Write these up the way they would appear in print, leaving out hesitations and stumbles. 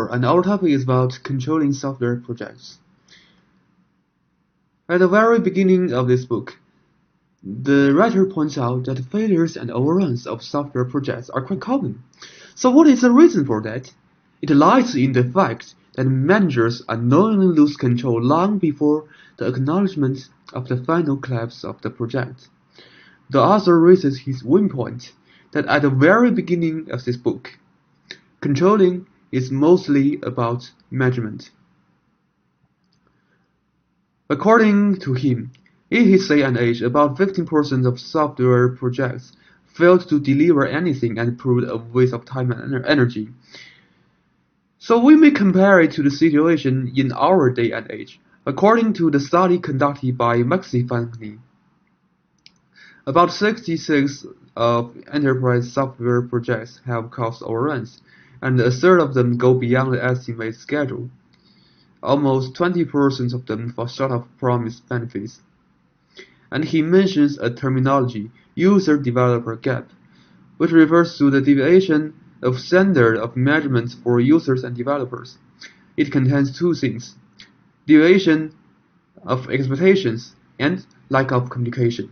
4, and our topic is about controlling software projects. At the very beginning of this book, the writer points out that failures and overruns of software projects are quite common. So what is the reason for that? It lies in the fact that managers unknowingly lose control long before the acknowledgement of the final collapse of the project. The author raises his main point that at the very beginning of this book, controlling is mostly about measurement. According to him, in his day and age, about 15% of software projects failed to deliver anything and proved a waste of time and energy. So we may compare it to the situation in our day and age. According to the study conducted by McAfee, about 66 of enterprise software projects have cost overruns, and a third of them go beyond the estimated schedule. Almost 20% of them fall short of promised benefits. And he mentions a terminology, user-developer gap, which refers to the deviation of standard of measurement for users and developers. It contains two things: deviation of expectations and lack of communication.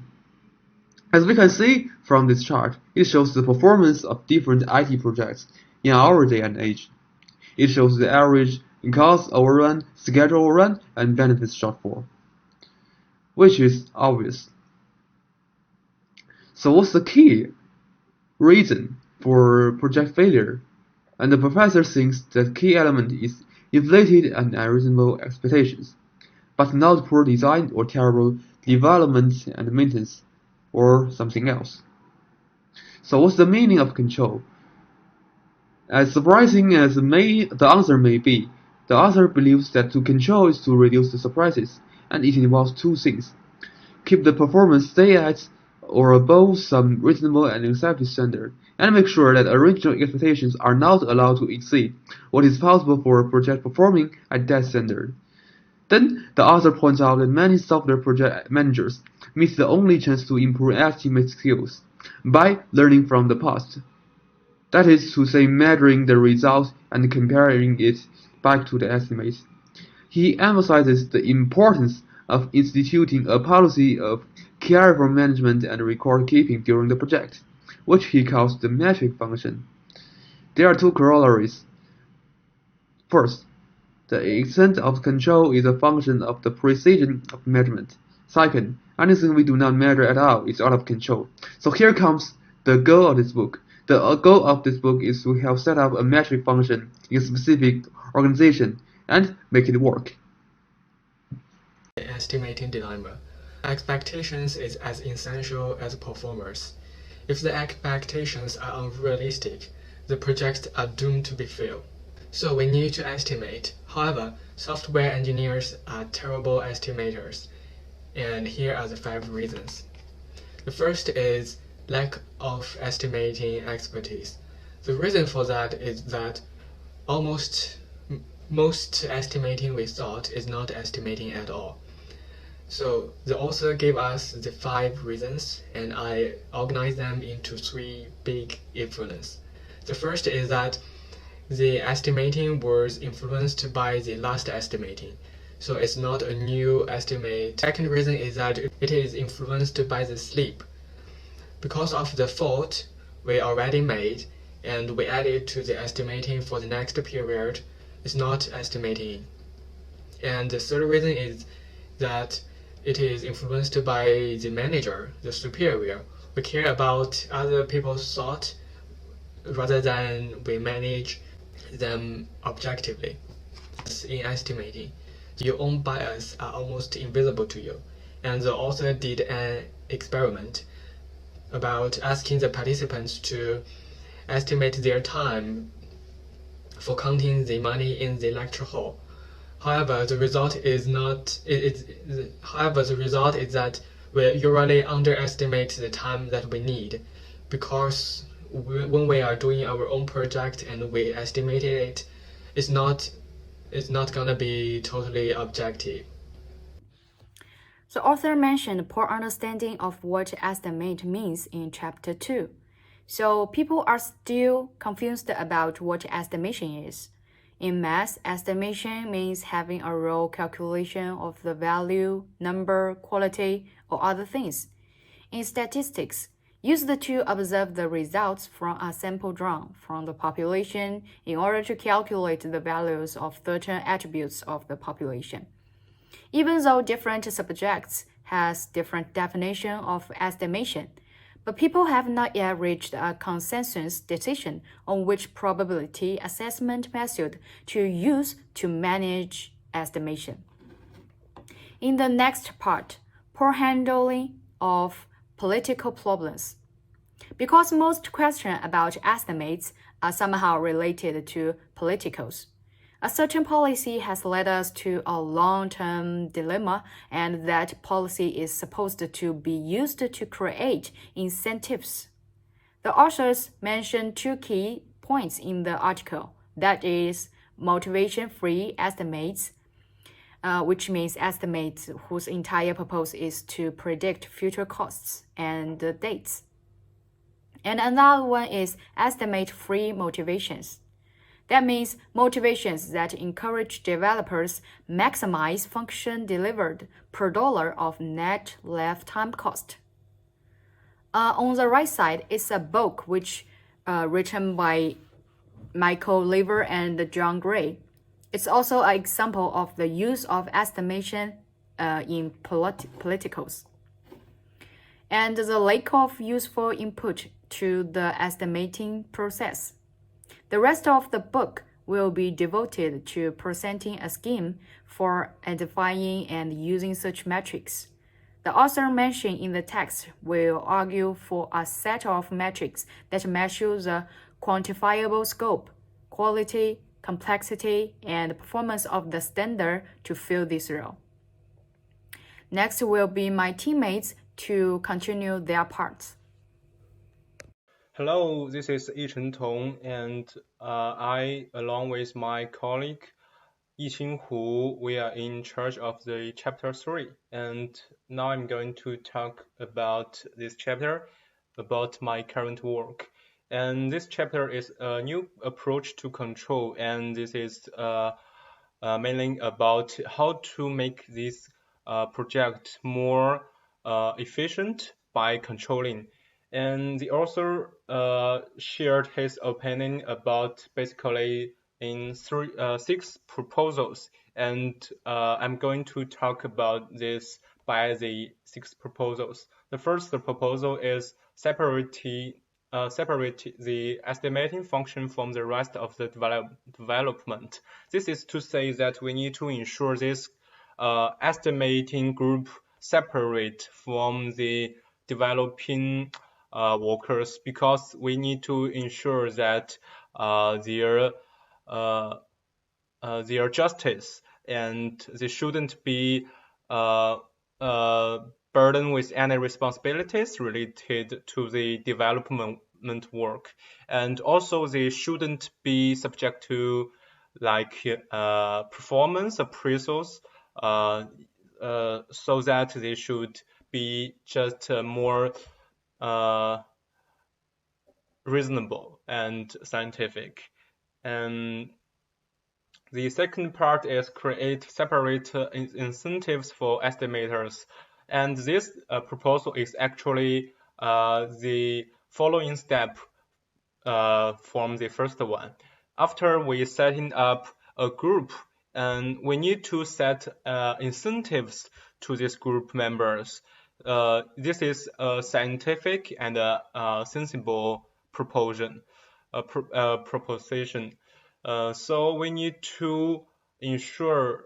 As we can see from this chart, it shows the performance of different IT projects in our day and age. It shows the average cost overrun, schedule overrun, and benefits shortfall, which is obvious. So what's the key reason for project failure? And the professor thinks that key element is inflated and unreasonable expectations, but not poor design or terrible development and maintenance, or something else. So what's the meaning of control? As surprising as the answer may be, the author believes that to control is to reduce the surprises, and it involves two things: keep the performance stay at or above some reasonable and accepted standard, and make sure that original expectations are not allowed to exceed what is possible for a project performing at that standard. Then, the author points out that many software project managers miss the only chance to improve estimate skills by learning from the past. That is to say, measuring the result and comparing it back to the estimate. He emphasizes the importance of instituting a policy of careful management and record keeping during the project, which he calls the metric function. There are two corollaries. First, the extent of control is a function of the precision of measurement. Second, anything we do not measure at all is out of control. So here comes the goal of this book. The goal of this book is to help set up a metric function in a specific organization and make it work. The estimating dilemma. Expectations is as essential as performance. If the expectations are unrealistic, the projects are doomed to be failed. So we need to estimate. However, software engineers are terrible estimators, and here are the 5 reasons. The first is lack of estimating expertise. The reason for that is that most estimating we thought is not estimating at all. So the author gave us the 5 reasons, and I organized them into 3 big influences. The first is that the estimating was influenced by the last estimating, so it's not a new estimate. Second reason is that it is influenced by the sleep. Because of the fault we already made and we added to the estimating for the next period, it's not estimating. And the third reason is that it is influenced by the manager, the superior. We care about other people's thought rather than we manage them objectively. In estimating, your own bias are almost invisible to you. And the author did an experiment about asking the participants to estimate their time for counting the money in the lecture hall. However, the result is that we usually underestimate the time that we need, because when we are doing our own project and we estimated it, it's not gonna be totally objective. The author mentioned poor understanding of what estimate means in chapter 2. So people are still confused about what estimation is. In math, estimation means having a raw calculation of the value, number, quality, or other things. In statistics, use to observe the results from a sample drawn from the population in order to calculate the values of certain attributes of the population. Even though different subjects has different definition of estimation, but people have not yet reached a consensus decision on which probability assessment method to use to manage estimation. In the next part, poor handling of political problems. Because most questions about estimates are somehow related to politicals, a certain policy has led us to a long-term dilemma, and that policy is supposed to be used to create incentives. The authors mention two key points in the article, that is, motivation-free estimates, which means estimates whose entire purpose is to predict future costs and dates. And another one is estimate-free motivations. That means motivations that encourage developers maximize function delivered per dollar of net lifetime cost. On the right side is a book which written by Michael Lever and John Gray. It's also an example of the use of estimation in politicals. And the lack of useful input to the estimating process. The rest of the book will be devoted to presenting a scheme for identifying and using such metrics. The author mentioned in the text will argue for a set of metrics that measure the quantifiable scope, quality, complexity, and performance of the standard to fill this role. Next will be my teammates to continue their parts. Hello, this is Yichen Tong, and I, along with my colleague Yiqing Hu, we are in charge of the chapter 3. And now I'm going to talk about this chapter, about my current work. And this chapter is a new approach to control, and this is mainly about how to make this project more efficient by controlling. And the author shared his opinion about basically in 6 proposals, and I'm going to talk about this by the 6 proposals. The first proposal is separate the estimating function from the rest of the development. This is to say that we need to ensure this estimating group separate from the developing workers, because we need to ensure that their justice, and they shouldn't be burdened with any responsibilities related to the development work, and also they shouldn't be subject to like performance appraisals, so that they should be just more reasonable and scientific. And the second part is create separate incentives for estimators. And this proposal is actually the following step from the first one. After we setting up a group, and we need to set incentives to these group members. This is a scientific and a sensible proposition. So we need to ensure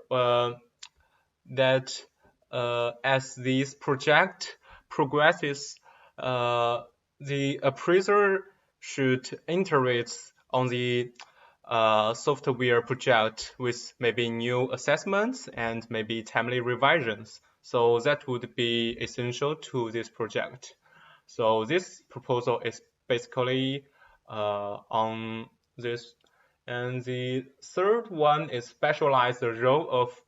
that as this project progresses, the appraiser should iterate on the software project with maybe new assessments and maybe timely revisions. So that would be essential to this project. So this proposal is basically on this. And the third one is specialize the role of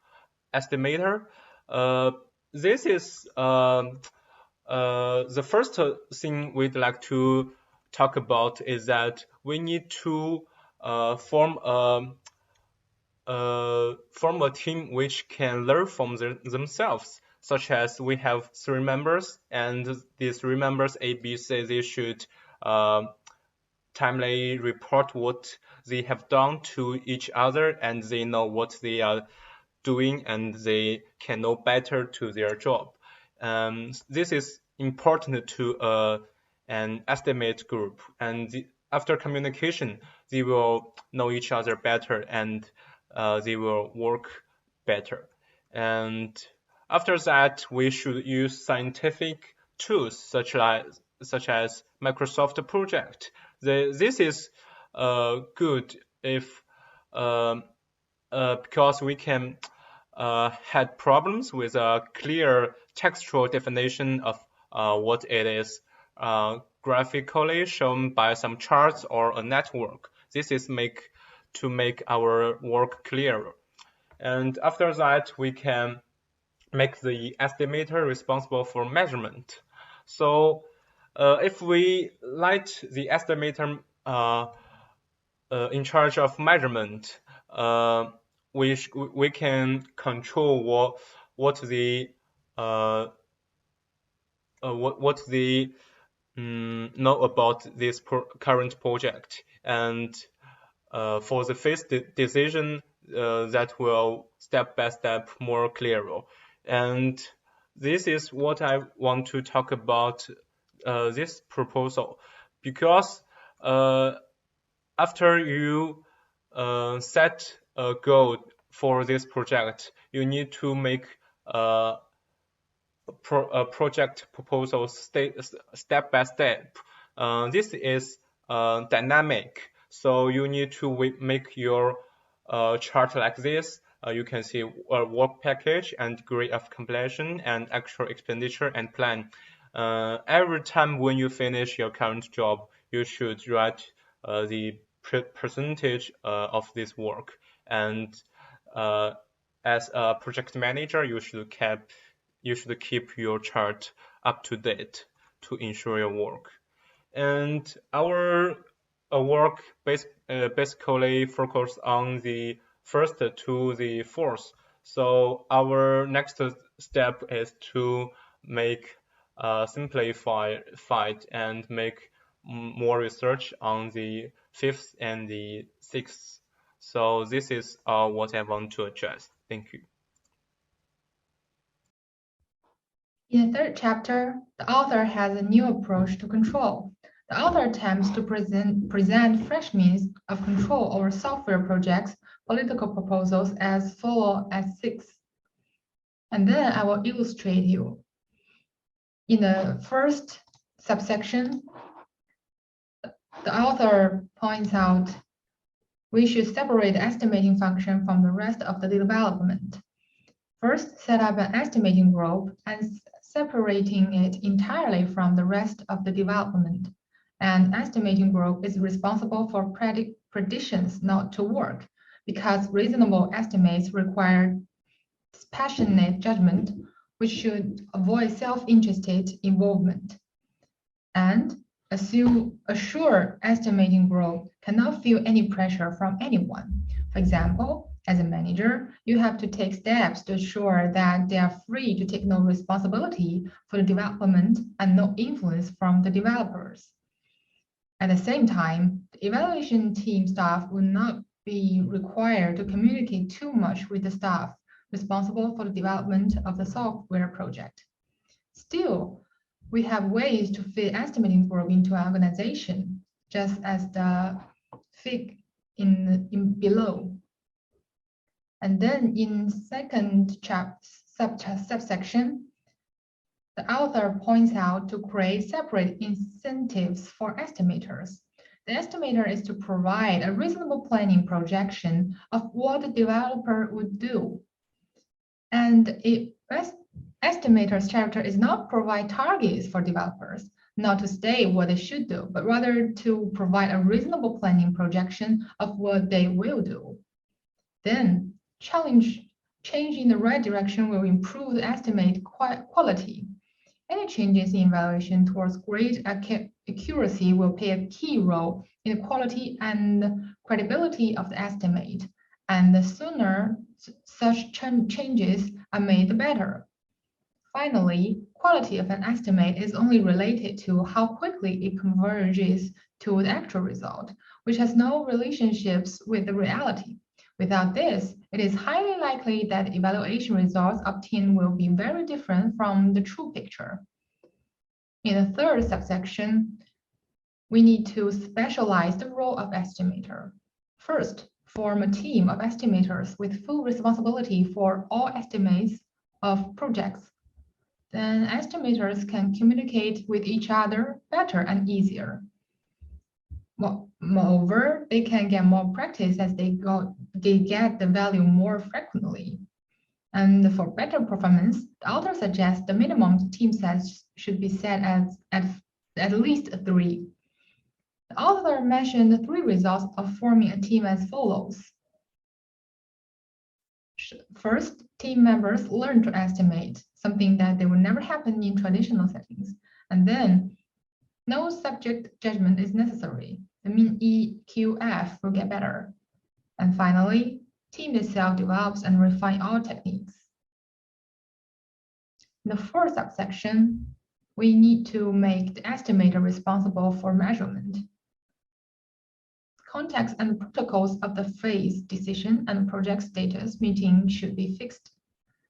estimator. This is the first thing we'd like to talk about is that we need to form form a team which can learn from themselves, such as we have 3 members, and these 3 members A, B, C, they should timely report what they have done to each other, and they know what they are doing, and they can know better to their job. This is important to an estimate group, and after communication, they will know each other better, and they will work better. And after that, we should use scientific tools such as Microsoft Project. This is good if because we can had problems with a clear textual definition of what it is graphically shown by some charts or a network. This is to make our work clearer. And after that, we can make the estimator responsible for measurement. So if we let the estimator in charge of measurement, we can control what the know about this current project, and for the first decision that will step by step more clearer. And this is what I want to talk about this proposal, because after you set a goal for this project, you need to make a project proposal step by step. This is dynamic, so you need to make your chart like this. You can see a work package and degree of completion and actual expenditure and plan. Every time when you finish your current job, you should write the percentage of this work. And as a project manager, you should keep your chart up to date to ensure your work. And our work basically focus on the first to the fourth. So our next step is to make simplified and make more research on the fifth and the sixth. So this is what I want to address. Thank you. In the third chapter, the author has a new approach to control. The author attempts to present fresh means of control over software projects, political proposals as follow as 6. And then I will illustrate you. In the first subsection, the author points out we should separate the estimating function from the rest of the development. First, set up an estimating group and separating it entirely from the rest of the development. An estimating group is responsible for predictions not to work, because reasonable estimates require passionate judgment, which should avoid self-interested involvement. And assure estimating group cannot feel any pressure from anyone. For example, as a manager, you have to take steps to ensure that they are free to take no responsibility for the development and no influence from the developers. At the same time, the evaluation team staff will not be required to communicate too much with the staff responsible for the development of the software project. Still, we have ways to fit estimating group into an organization, just as the fig in below. And then in second subsection, the author points out to create separate incentives for estimators. The estimator is to provide a reasonable planning projection of what the developer would do. And estimator's character is not provide targets for developers, not to state what they should do, but rather to provide a reasonable planning projection of what they will do. Then change in the right direction will improve the estimate quality. Any changes in evaluation towards great accuracy will play a key role in the quality and credibility of the estimate, and the sooner such changes are made, the better. Finally, quality of an estimate is only related to how quickly it converges to the actual result, which has no relationships with the reality. Without this, it is highly likely that evaluation results obtained will be very different from the true picture. In the third subsection, we need to specialize the role of estimator. First, form a team of estimators with full responsibility for all estimates of projects. Then estimators can communicate with each other better and easier. Moreover, they can get more practice as they get the value more frequently. And for better performance, the author suggests the minimum team size should be set at least 3. The author mentioned the 3 results of forming a team as follows. First, team members learn to estimate, something that they will never happen in traditional settings. And then, no subject judgment is necessary. The mean EQF will get better. And finally, team itself develops and refines all techniques. In the fourth subsection, we need to make the estimator responsible for measurement. Context and protocols of the phase decision and project status meeting should be fixed.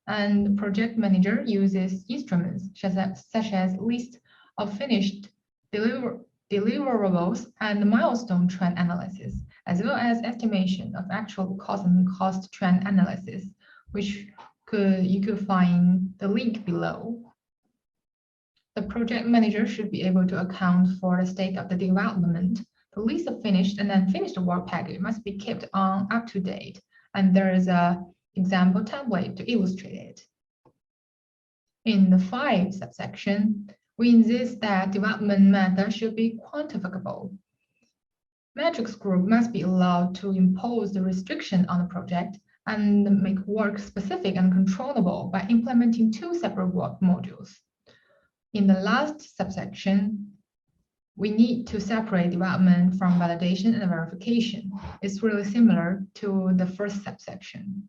And the project manager uses instruments such as list of finished deliverables and milestone trend analysis, as well as estimation of actual cost and cost trend analysis, which you could find the link below. The project manager should be able to account for the state of the development. The list of finished and unfinished work package must be kept on up to date, and there is an example template to illustrate it. In the 5th subsection, we insist that development method should be quantifiable. Metrics group must be allowed to impose the restriction on the project and make work specific and controllable by implementing 2 separate work modules. In the last subsection, we need to separate development from validation and verification. It's really similar to the first subsection.